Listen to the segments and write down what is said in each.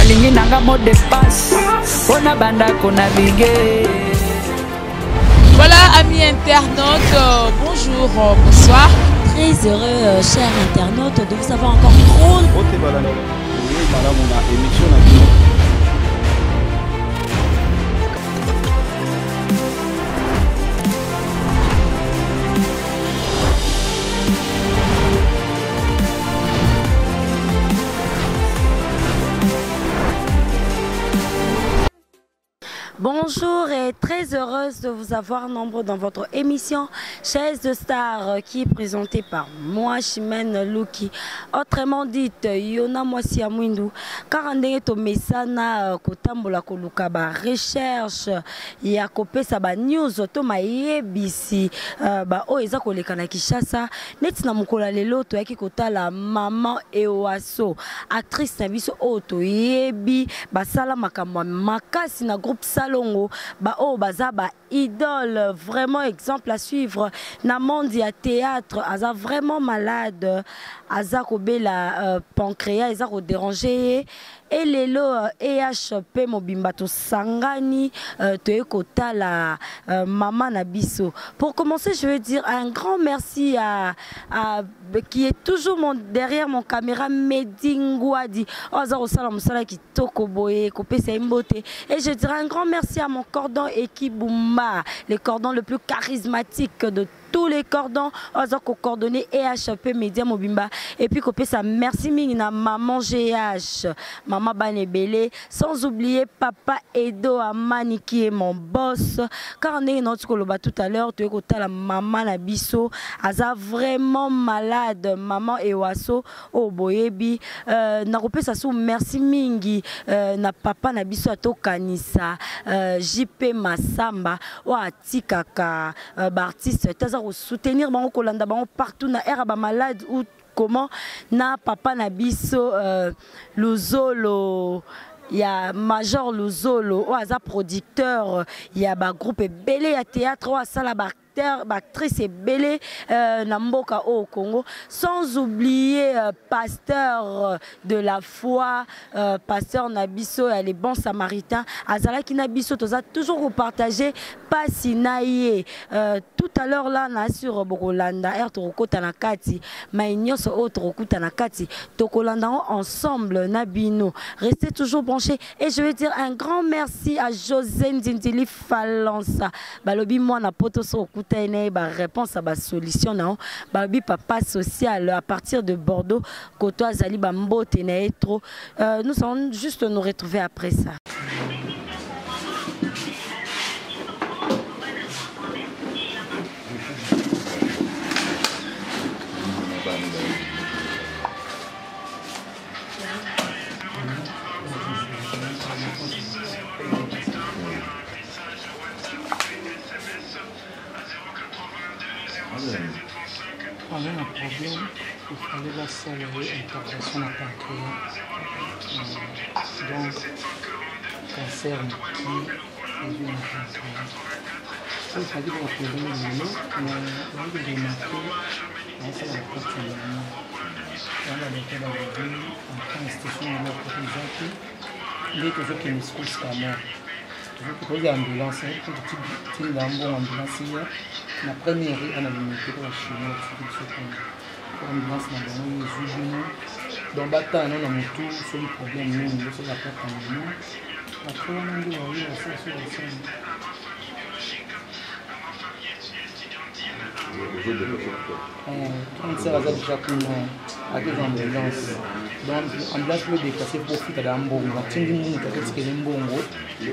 alingi nanga mot de passe pona banda ko naviguer. Voilà, amis internautes, bonjour, bonsoir. Très heureux, chers internautes, de vous avoir encore trop. Bonjour et très heureuse de vous avoir nombreux dans votre émission Chaise de Star qui est présentée par moi, Chimène Luki. Autrement dit, Yona Mwasi Amwindu, car on to mesana kotambola koluka ba recherche ya kopesa ba news to mayebisi ba o eza koleka na Kinshasa neti na mukola lelo to yaki kotala Maman Ewaso, actrice na biso o to yebi basala makambo makasi na groupe Salongo, ba oh baza ba idole, vraiment exemple à suivre. Na monde ya théâtre, aza vraiment malade, aza kobela pancréas, aza ko déranger. Et lelo EHP mobimba to sangani to ekota la maman nabiso. Pour commencer, je veux dire un grand merci à qui est toujours derrière mon caméra, Medingwadi. Oza osala musala ki toko boye ko pesa imbote. Et je dirais un grand merci à mon cordon Ekibumba, le cordon le plus charismatique de tous les cordons, oza ko coordonner EHP Média Mobimba. Et puis kopé ça merci mingina maman GH, maman Banebele, sans oublier papa Edo Amani qui est mon boss. Car on est notre koloba tout à l'heure, tu es côté la maman Nabiso, aza vraiment malade, maman Ewaso, oh boyebi, na kopé ça sous merci mingi, na papa Nabiso ato kanisa, JP Masamba, ou atikaka, artiste, soutenir bango kolanda bango partout na era ba malade ou comment na papa na biso Luzolo ya Major Luzolo ou aza producteur ya ba groupe belé ya théâtre ou asala ba actrice et belé Namboka au Congo, sans oublier pasteur de la foi, pasteur Nabiso et les bons samaritains. Azala qui Nabiso toza toujours vous partager pas sinaye. Tout à l'heure là na sur Bokolanda air Toroko Tanakati, maïnyos autre Tanakati, Tokolanda ensemble Nabino. Restez toujours branchés et je veux dire un grand merci à José Ndindili Falansa. Balobi moi na poto so réponse à ma solution non babi papa social à partir de Bordeaux Koto Zali Bambo Ténétro. Nous allons juste nous retrouver après ça. On a un problème, il fallait la salle intervention à pancréas. Donc, cancer qui est venu à pancréas. Il fallait que le problème est là, mais on a remarqué, on a fait la continuité. On a été là aujourd'hui, en train de station de leur protégeante, les toujours qui nous scoutent à mort. Toujours que l'ambulance, tout petit ambulance. La première on a limité pour la Chine, l'ambulance n'a pas eu les genoux. Dans le bâtiment, on a mis tout sur le problème, nous, sur la porte en nous. Après, on a dit, on a eu la scène sur la scène. On sert à ça déjà pour à des ambulances. Donc, l'ambulance peut déplacer pour profiter d'un bon. On a tenu une catégorie qui est un bon gros.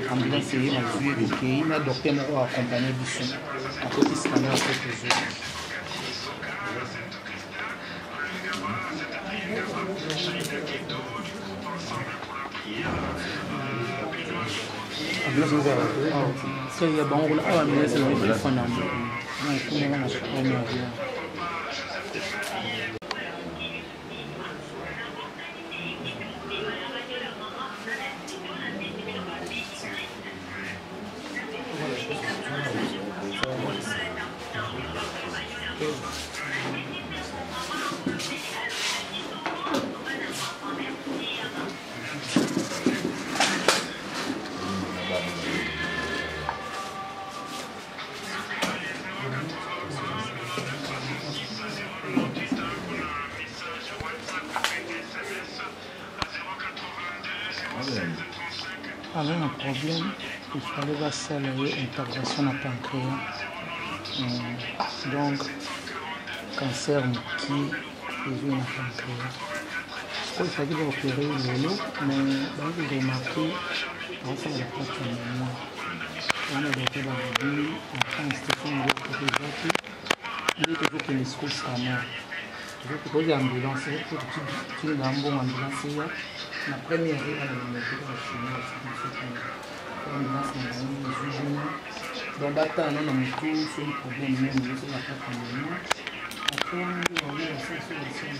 L'ambulance est là, il y a un docteur qui a accompagné du son. À côté de ce qu'on a fait toujours. So ya bango la awa mele se le fana mo na kuma na shukuru ya avait un problème, il fallait faire une intervention à pancréas. Donc, cancer qui est un pancréas. Il fallait opérer le lot, mais j'ai remarqué, ça va pas de mémoire. On a été dans la vie, en train de se faire il est toujours que les schools sont morts. Je veux que l'ambulance, tu n'as pas ambulance. La première année, on a été dans la chimie, l'ambulance est venue, donc bâtard, on a mis tout sur le problème, même sur la carte de mémoire. Après, on a eu la sensation.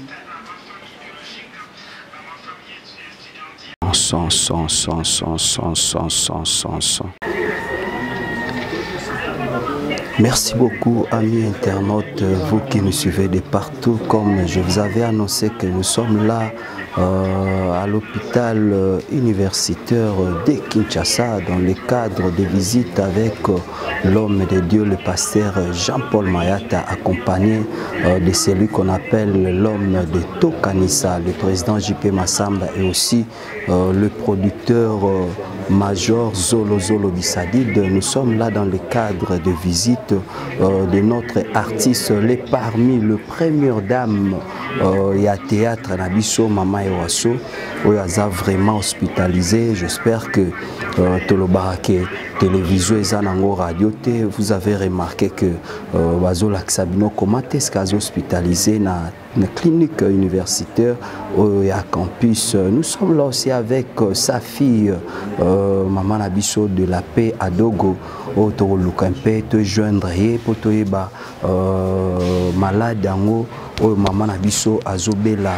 Merci beaucoup, amis internautes, vous qui nous suivez de partout. Comme je vous avais annoncé que nous sommes là à l'hôpital universitaire de Kinshasa dans le cadre de visite avec l'homme de Dieu, le pasteur Jean-Paul Mayata, accompagné de celui qu'on appelle l'homme de Tokanissa, le président JP Massamba et aussi le producteur Major Zolo Bissadid. Nous sommes là dans le cadre de visite de notre artiste, les parmi le première dame et à théâtre Nabiso Mama Ewaso, où il a vraiment hospitalisé. J'espère que Tolobarake télévision et Zanango radio, vous avez remarqué que Bazola Sabino comment est-ce qu'elle est hospitalisé dans la clinique universitaire et à campus. Nous sommes là aussi avec sa fille Maman Nabiso de la paix à Dogo au Toro Lukampe, te joindre pour te malade ango Maman Nabiso Azobela.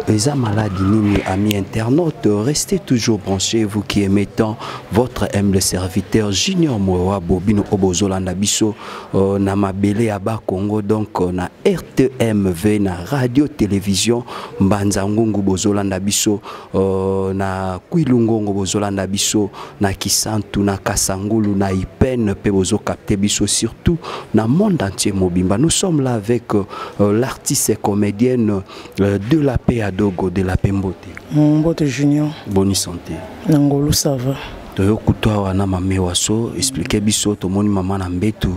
Eza maladie nini, amis internautes, restez toujours branchés, vous qui aimez tant votre humble serviteur Junior Mowa Bobino Obozolanda Biso na mabele aba Congo, donc na RTMV na radio télévision Mbanzangungu Bozolanda Biso na Kwilungongo Bozolanda Biso na Kisantu na Kasangulu na Ipen pe bozo capter biso, surtout na monde entier mobimba. Nous sommes là avec l'artiste et comédienne de la paix à Dogo, de la paix Mbote. Mbote Junior. Bonne santé. Nangolo ça va. Toyo kutoa wana mame waso expliquer biso to moni mama na mbetu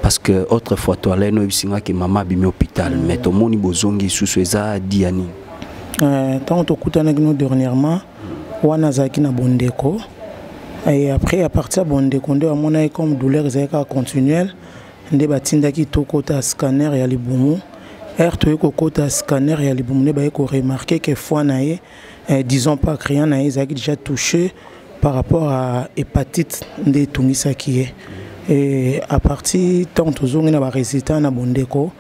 parce que autrefois to aleno bisinga ki mama bimi hôpital mais to moni bozongi susu eza diani. Tant to kutana gno dernièrement wana zaki na bondeko et après à partir bondeko ndo amona comme douleur zaka continuelle nde batinda ki to kota scanner ya libumu to kota scanner ya libumu ne ba ko remarquer que fois naé disons pas que rien naé zaki déjà touché par rapport à hépatite de Tungisa qui est. Et à partir tant toujours on a résultat na bondeko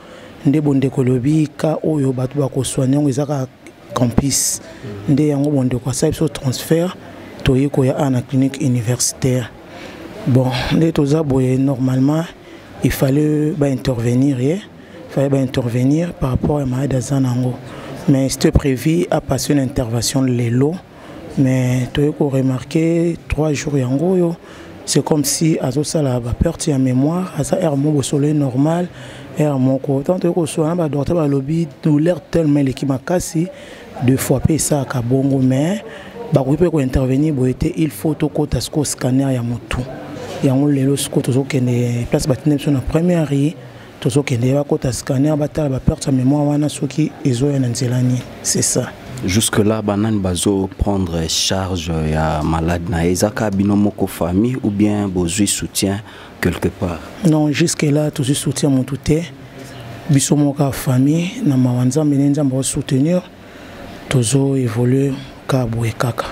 nde bondeko lobi ka oyo batu ba ko soigner on ezaka campus nde yango bondeko ça so transfert to yeko ya na clinique universitaire. Bon nde toza boye normalement il fallait intervenir intervenir par rapport à malade Zanango, mais c'était prévu à passer une intervention de l'élo. Mais tu as remarqué 3 jours yango, c'est comme si à ça la perte de mémoire, à ça air mon soleil normal, air mon corps. Tant que soit un docteur à lobby douleur tellement l'équipe m'a cassé 2 fois payer ça à Kabongo, mais bah oui peut intervenir, il faut tout côté scanner ya motu. Yango lelo côté zo kene place batine sur la première ri, tout zo kene ba côté scanner batala ba perte de mémoire wana soki ezo ya nzelani, c'est ça. Jusque-là, Banan Bazo prendre charge ya malade na ezaka binomoko famille ou bien besoin soutien quelque part. Non, jusque-là tout soutien mon touté. Bisomoka famille na mawanza menenza mba soutenir tozo évoluer ka boye kaka.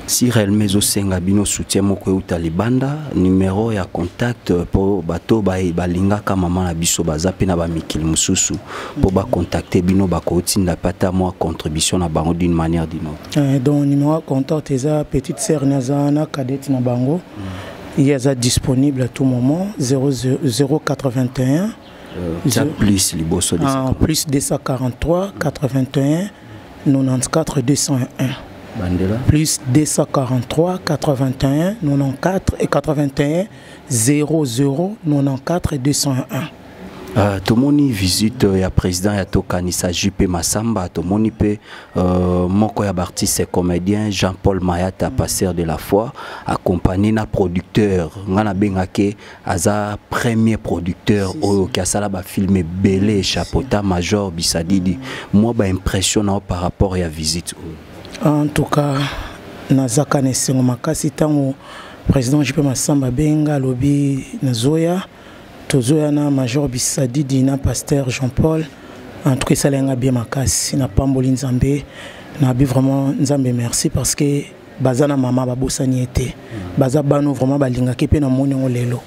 Si réellement senga bino soutien moko uta libanda numéro ya contact pour bato balinga ka mama na biso bazape na ba mikili mususu pour ba contacter bino ba ko tinda pata moi contribution na bango d'une manière d'une autre. Donc numéro contact eza petite sœur Nazana cadette na bango. Il est disponible à tout moment 081 plus liboso de plus 243 81 94 201. Bandela. Plus 243 81 94 et 81 00 94 201. Tomoni visite ya président ya tokanisa JP Massamba, tomoni pe moko ya artiste comédien Jean-Paul Mayata, pasteur de la foi, accompagné na producteur ngana bengake aza premier producteur oyo ki asala ba filme belé Chapota Major Bisadidi. Moi ba impression par rapport à visite. En tout cas nazaka nesengo makasi tango président JP Massamba benga lobi nazoya tozoya na Major Bisadidi na pasteur Jean-Paul. En tout cas ça lenga bien makasi na pamboli nzambe na bi vraiment nzambe merci parce que bazana mama babosani été baza bano vraiment balinga ke pe na moni ngolelo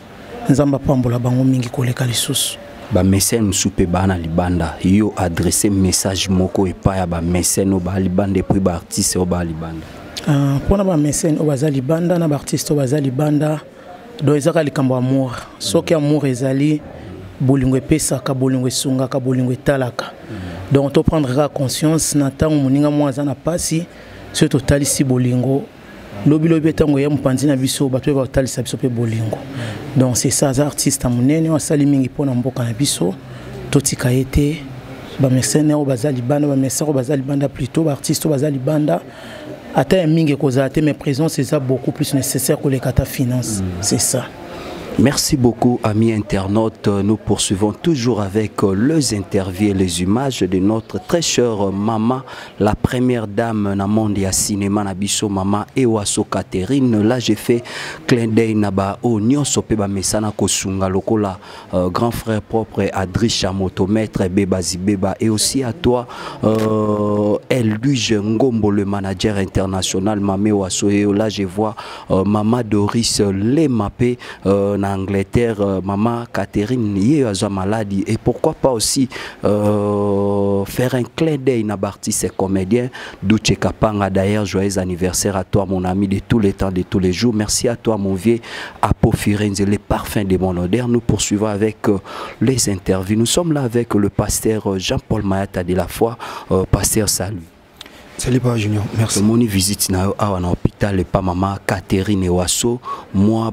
nzamba pambola bango mingi koleka lisusu ba mécène soupe bana libanda yo adresser message moko epa ya ba mécène o ba libanda puis ba artiste o ba libanda pona ba mécène o baza libanda na ba artiste o baza libanda do ezaka likambo amour soki amour ezali bolingo epesaka bolingo esungaka bolingo etalaka donc to prendra conscience na tango moninga mwaza na pasi so totalisi bolingo lobi lobi tango ya mpanzi na biso bato ba totalisa biso pe bolingo donc c'est ça artiste amunene wasali mingi pona mboka na biso totika ete ba mercenaires baza libanda ba mercenaires baza libanda plutôt ba artiste baza libanda ata mingi koza te mais présence c'est ça beaucoup plus nécessaire que les kata finance c'est ça. Merci beaucoup, amis internautes. Nous poursuivons toujours avec les interviews et les images de notre très chère maman, la première dame na monde ya cinéma na biso maman Ewaso Catherine. Là, j'ai fait clin d'œil naba o nyonso pe ba mesana ko sunga lokola grand frère propre Adrisha motomètre Beba Zibeba et aussi à toi Elduige Ngombo le manager international Mamé Ewaso. Et là, je vois maman Doris Lemapé Angleterre, maman Catherine y a maladie et pourquoi pas aussi faire un clin d'œil na artiste comédien Douche Kapanga. D'ailleurs, joyeux anniversaire à toi mon ami de tous les temps, de tous les jours. Merci à toi mon vieux Apo Firenze, les parfums de mon odeur. Nous poursuivons avec les interviews. Nous sommes là avec le pasteur Jean-Paul Mayata de la foi. Pasteur, salut. Salut pas Junior, merci. Mon visite na hôpital pas maman Catherine Ewaso, moi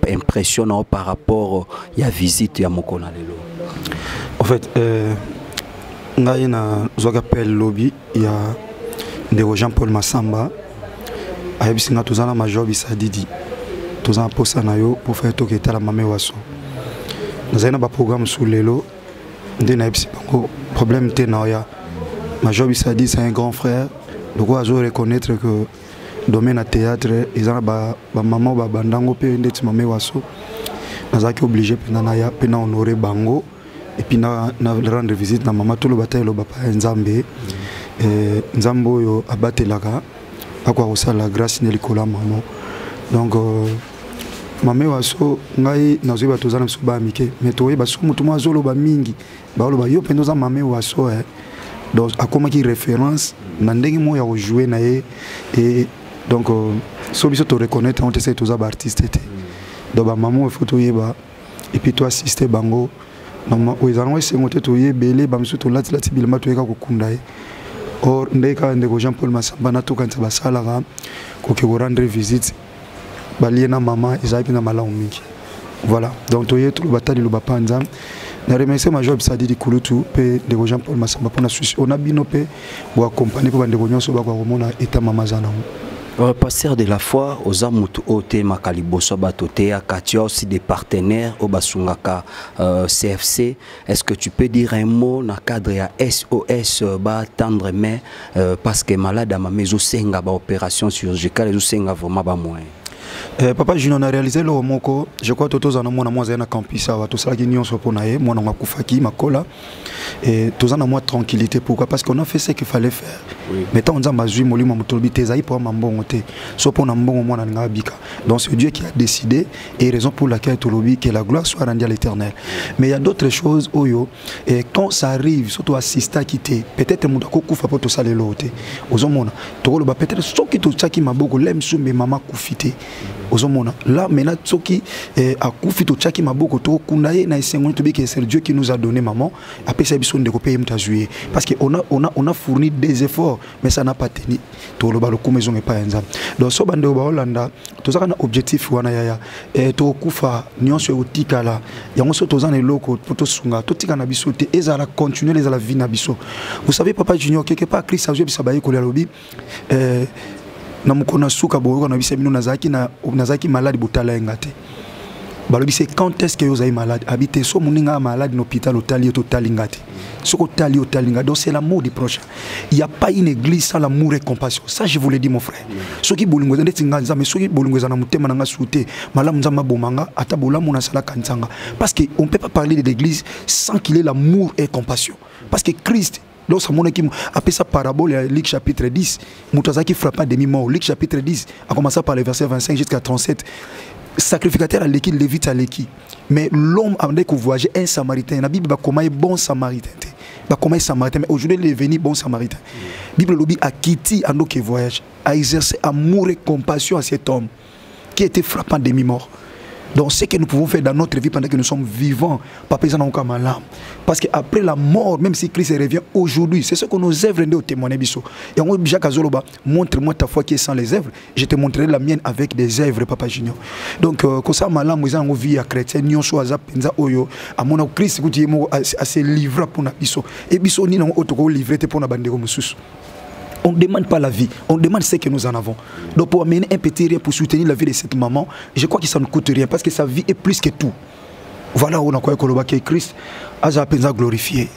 impression par rapport à visite ya mokona lelo. En fait ngai na zokapel lobby ya ndeko Jean-Paul Massamba ayebisi tozana Major Bisadidi tozana posa na yo pour faire to ketala mama Ewaso. Nazana ba programme sous lelo ndé na yebisi bango problème te na ya Major Bisadidi c'est un grand frère. Donc on doit reconnaître que domaine à théâtre ils ont ba maman ba bandango pe ndeti mama Ewaso. Nazaki obligé penana pena honorer bango et puis na rendre visite na maman tout le bataille le papa Nzambe Nzambo yo abatelaka akwa osala grâce ne likola maman. Donc mama Ewaso ngai nazo ba tozana so ba mike mais toye ba so mutu mwa zolo ba mingi ba lo ba yo pendoza mama Ewaso donc à comment qui référence n'andeng mo ya jouer na et donc so biso to reconnaître on essaie tous artistes été donc ba maman photo yeba et puis toi assister bango maman oizanwa sengote to yebele ba mso to lati bilma to yeka kokunda or ndeka ndeko Jean-Paul Massamba na to kanta basala ko ke rendre visite baliena maman ezaipi na malamu mingi voilà donc to yeto batali lo bapanza. Je remercie Major Bisadidi Kulutu pe de Jean-Paul Massamba pour on a bino pe pour accompagner pour de nyonso ba komona eta mamazana. Pasteur de la foi aux amutu ote makaliboso batote à Katia aussi des partenaires au basungaka CFC. Est-ce que tu peux dire un mot dans cadre à SOS ba tendre main parce que malade à ma maison senga ba opération chirurgicale et senga vraiment ba moyen. Papa Junior a réalisé le moko, je crois que tous en amont na campus à tout ça qui n'y ont pas naé, moi on a koufaki makola et tous en amont tranquillité pourquoi parce qu'on a fait ce qu'il fallait faire. Mais tant on a mazui moli mamutolbi tezaï pour mambongote, soit pour nambongo moi na ngabika. Donc c'est Dieu qui a décidé et raison pour laquelle tout lobby que la gloire soit rendue à l'Éternel. Mais il y a d'autres choses oyo et quand ça arrive surtout assista quitter peut-être mon koufa pour tout ça les loté. Aux hommes to le peut-être ce qui tout ça qui m'a beaucoup l'aime sous mes maman koufité. Là, maintenant, ce qui a confié au Tchaki Maboko, c'est Dieu qui nous a donné maman. Après, c'est besoin de payer jouer. Parce qu'on a fourni des efforts, mais ça n'a pas tenu. Tout le balo maison n'est pas ensemble. Donc, ce bande au Hollanda, tout ça a un objectif. Et tout kufa, nion sur le tikala. Il y a un autre temps les locaux, pour tout sunga, tout tikana bisote, et ça a continué les à la vie nabiso. Vous savez, Papa Junior, quelque part, Christ a joué bisabaye kolia lobby. Na mukona suka boyo na bise bino nazaki malade botala engate balobi c'est quand est-ce que vous avez malade habité so muninga malade no hôpital otali total ngate soko tali otali ngate. Donc c'est l'amour du prochain. Il y a pas une église sans l'amour et compassion. Ça je vous le dis mon frère. Ceux qui bolingo ndeti nganza mais ceux qui bolingo na mutema nanga souté malamu nzamba bomanga ata bolamu na sala kanzanga parce que on peut pas parler de l'église sans qu'il ait l'amour et compassion parce que Christ lorsque mon équipe appelle ça parabole, Luc chapitre 10, Moutazaki frappe à demi-mort. Luc chapitre 10, a commencé par les versets 25 jusqu'à 37. Sacrificateur à l'équipe, lévite à l'équipe. Mais l'homme a dit qu'on voyageait un samaritain. La Bible va comment est bon samaritain. Comment est samaritain. Mais aujourd'hui, il est venu bon samaritain. La Bible lobby a quitté un autre qui voyage, a exercé amour et compassion à cet homme qui était frappé à demi-mort. Donc, ce que nous pouvons faire dans notre vie pendant que nous sommes vivants, pas pesant dans le mal. Parce qu'après la mort, même si Christ revient aujourd'hui, c'est ce que nos œuvres nous témoignent. Et on dit Jacques Azoloba, montre-moi ta foi qui est sans les œuvres, je te montrerai la mienne avec des œuvres, Papa Junior. Donc, quand ça m'a là, nous avons vie à chrétien, nous avons à mon Christ, nous avons assez livré pour nous. Et nous avons livré pour nous bandera. On ne demande pas la vie, on demande ce que nous en avons. Donc pour amener un petit rien pour soutenir la vie de cette maman, je crois que ça ne coûte rien parce que sa vie est plus que tout. Voilà où on a quoi que Christ a glorifié.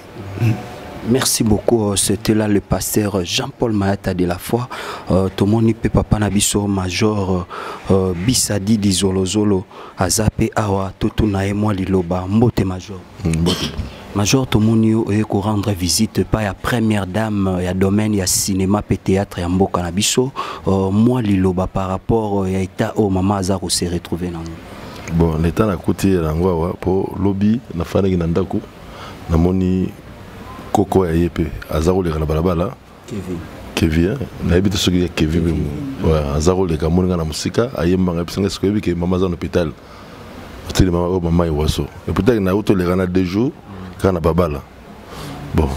Merci beaucoup. C'était là le pasteur Jean-Paul Mayata de la foi. Tomoni pe papa nabiso major Bisadi di Zolozolo azape awa totuna e moi liloba mbote major. Major Tomonio est qu'on rendre visite pas la première dame, il y a domaine, il y a cinéma, il y a théâtre, il y a mboka na biso. Moi liloba par rapport à état au maman Azaro s'est retrouvé dans. Bon, l'état na côté l'angwa pour lobby na fana ki nandako na moni koko ya yepe Azaro le kana balabala. Kevin na habite soki ya Kevin ouais Azaro le ka moni na musika ayemba ngapisa ce que maman za hôpital. Hôtel maman Iwaso. Et peut-être na auto le kana 2 jours. Quand on a babala, bon,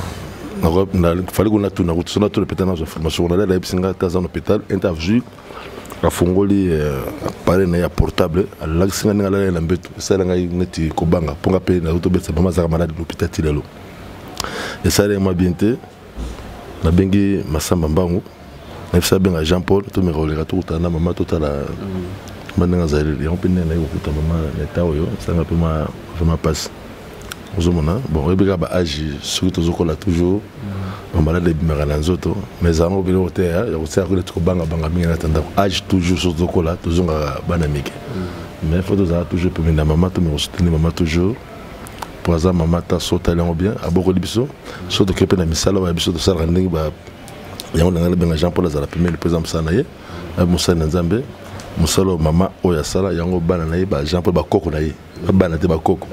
il fallait qu'on a tout, on a tout le pétard dans la formation. On a allé à l'hôpital, interview, à Fongoli, appareil portable, à l'accent à la l'embête, ça là il n'est qu'Obanga, pour appeler la autobus, c'est pas mal malade de l'hôpital Tilelo. Et ça là m'a bien été, la bengue Massamba Mbangu, mais ça bien à Jean-Paul, tout me relève tout à la maman, tout à la maman Zali, et on peut n'aller au coup à maman l'état où ça m'a vraiment passé. Bon, il y a des âges, surtout toujours, on a des mécanismes, mais ça m'a bien été, il y a aussi des banga âge toujours, surtout toujours banamique. Mais il faut toujours pour la maman, mais soutenir maman toujours. Pour ça, maman ta sauté là bien, à beaucoup de bisous, surtout que la misala va bisous de ça rending, il y a un bien Jean-Paul Azara, le président Sanaye, à Moussa Nzambe, Moussalo maman Oyasala, il y a un bananaye, Jean-Paul Bakoko naye. Banate bakoko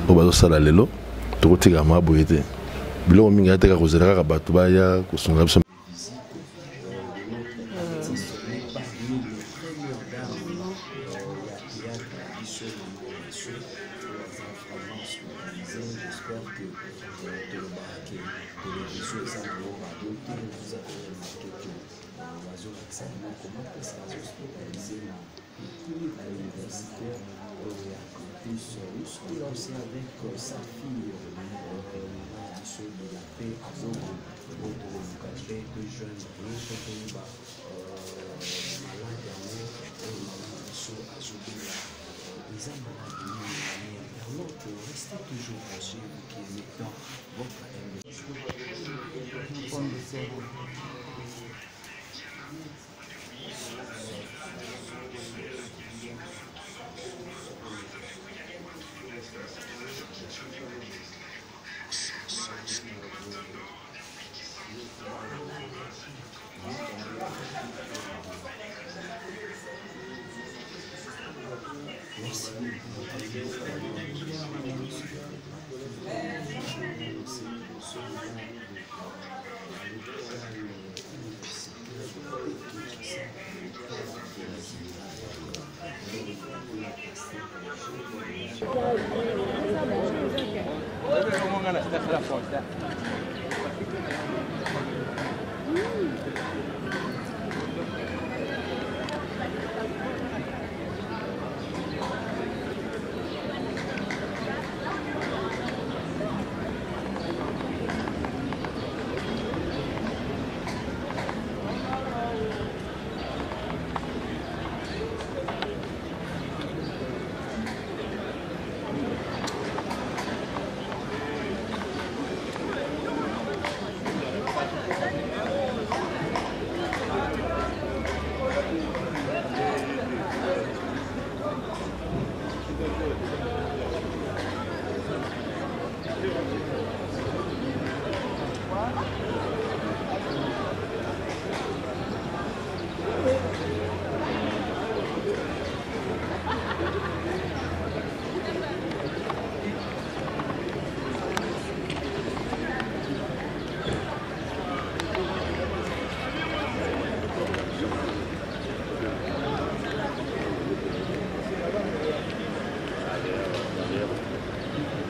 obazo sala lelo tokotika maboyete bilo minga teka kozela ka bato baya kosunga biso Il a aussi avec sa fille, de la paix, de jeunes, restez toujours branchés, vous qui aimez tant votre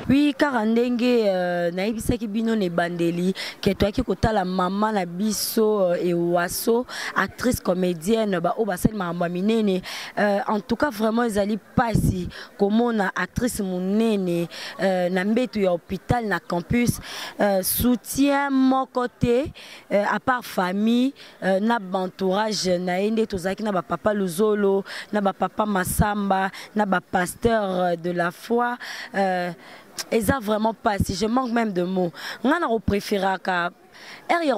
Oui, car ndenge naibisaki bino ne bandeli que toi qui kotala maman na biso et waso actrice comédienne ba o basel mama minene en tout cas vraiment ezali pasi comment na actrice munene na mbetu ya hôpital na campus soutien mon côté à part famille na entourage na ende tozaki na ba papa Luzolo na ba papa Masamba na ba pasteur de la foi et ça vraiment pas si je manque même de mots on a préféré qu'à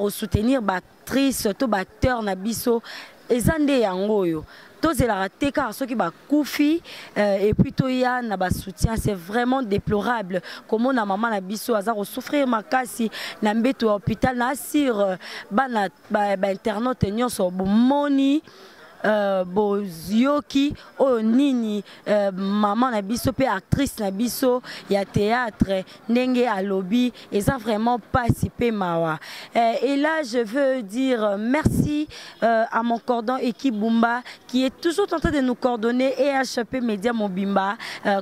soutenir actrice to acteur na biso ezande yango yo tozela teka ceux qui ba koufi et puis to ya na ba soutien c'est vraiment déplorable comment na maman na biso aza souffrir makasi na mbeto hôpital na assure bana ba internaute nyonso bomoni bozioki o nini maman na biso pe actrice na biso ya théâtre ndenge à lobby et ça vraiment pas si peu mawa et là je veux dire merci à mon cordon équipe Bumba qui est toujours tenté de nous coordonner et HP Média Mobimba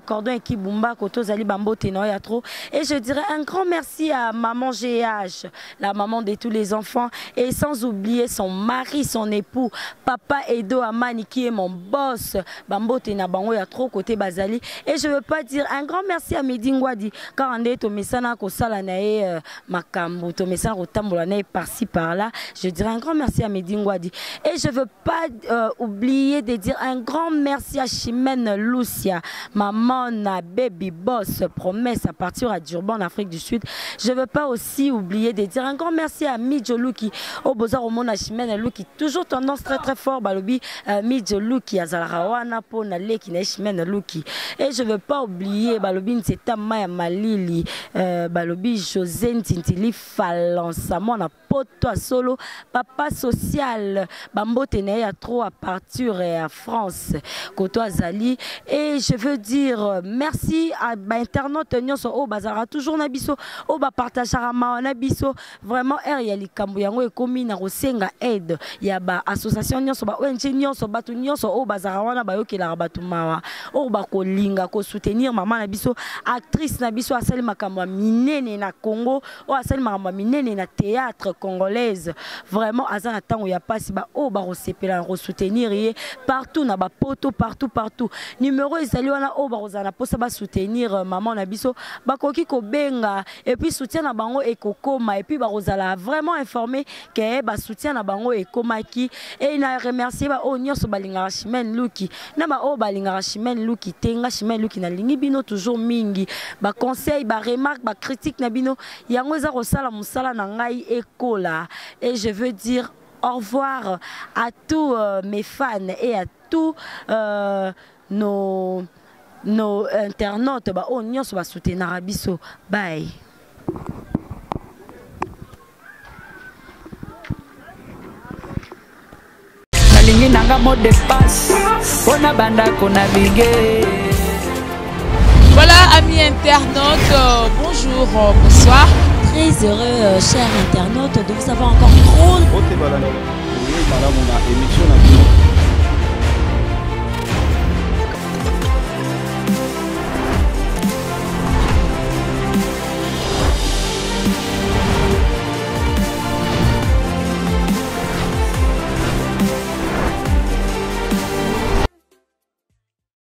cordon équipe Bumba koto zali bambo teno ya trop et je dirais un grand merci à maman GH la maman de tous les enfants et sans oublier son mari son époux papa Edo Amani qui est mon boss bambote na bango ya trop côté bazali et je veux pas dire un grand merci à Medingwadi car ande to mesana ko sala na e makambo to mesana ko tambola na par-ci par-là je dirais un grand merci à Medingwadi et je veux pas oublier de dire un grand merci à Chimène Lucia maman na baby boss promesse à partir à Durban en Afrique du Sud je veux pas aussi oublier de dire un grand merci à Midjo Luki au Bozar au Mona Chimène Luki toujours tendance très fort balobi Midjo Luki azalarawana po na leki na Chimène Luki et je veux pas oublier balobi Nseta Maya Malili balobi José Ntintili Falansa mona poto solo papa social bambote na ya trop à partir à France koto azali et je veux dire merci à internaute nyonso o bazara toujours na biso o ba partager ma na biso vraiment ya likambo yango ekomi na kosenga aide ya ba association nyonso ba ONG nyonso batu nyonso o bazara wana ba yokela batu mawa o ba kolinga ko soutenir maman na biso actrice na biso asali makambo minene na Congo o asali makambo minene na théâtre congolaise vraiment azana tango ya pasi ba o ba resepela ko soutenir partout na ba poto partout numéro ezali wana o ba rozana posa ba soutenir maman na biso ba koki ko benga et puis soutien na bango ekokoma et puis ba rozala vraiment informé que ba soutien na bango ekomaki et na remercier ba o nyonso balinga Chimène Luki na ba o balinga Chimène Luki tenga Chimène Luki na lingi bino toujours mingi ba conseil ba remarque ba critique na bino yango za rosala musala na ngai ekola et je veux dire au revoir à tous mes fans et à tous nos internautes ba o nyonso ba soutenir biso bye. Nalingi nanga mot de passe Ona banda kona bige. Voilà amis internautes, bonjour, bonsoir. Très heureux chers internautes de vous avoir encore trop. émission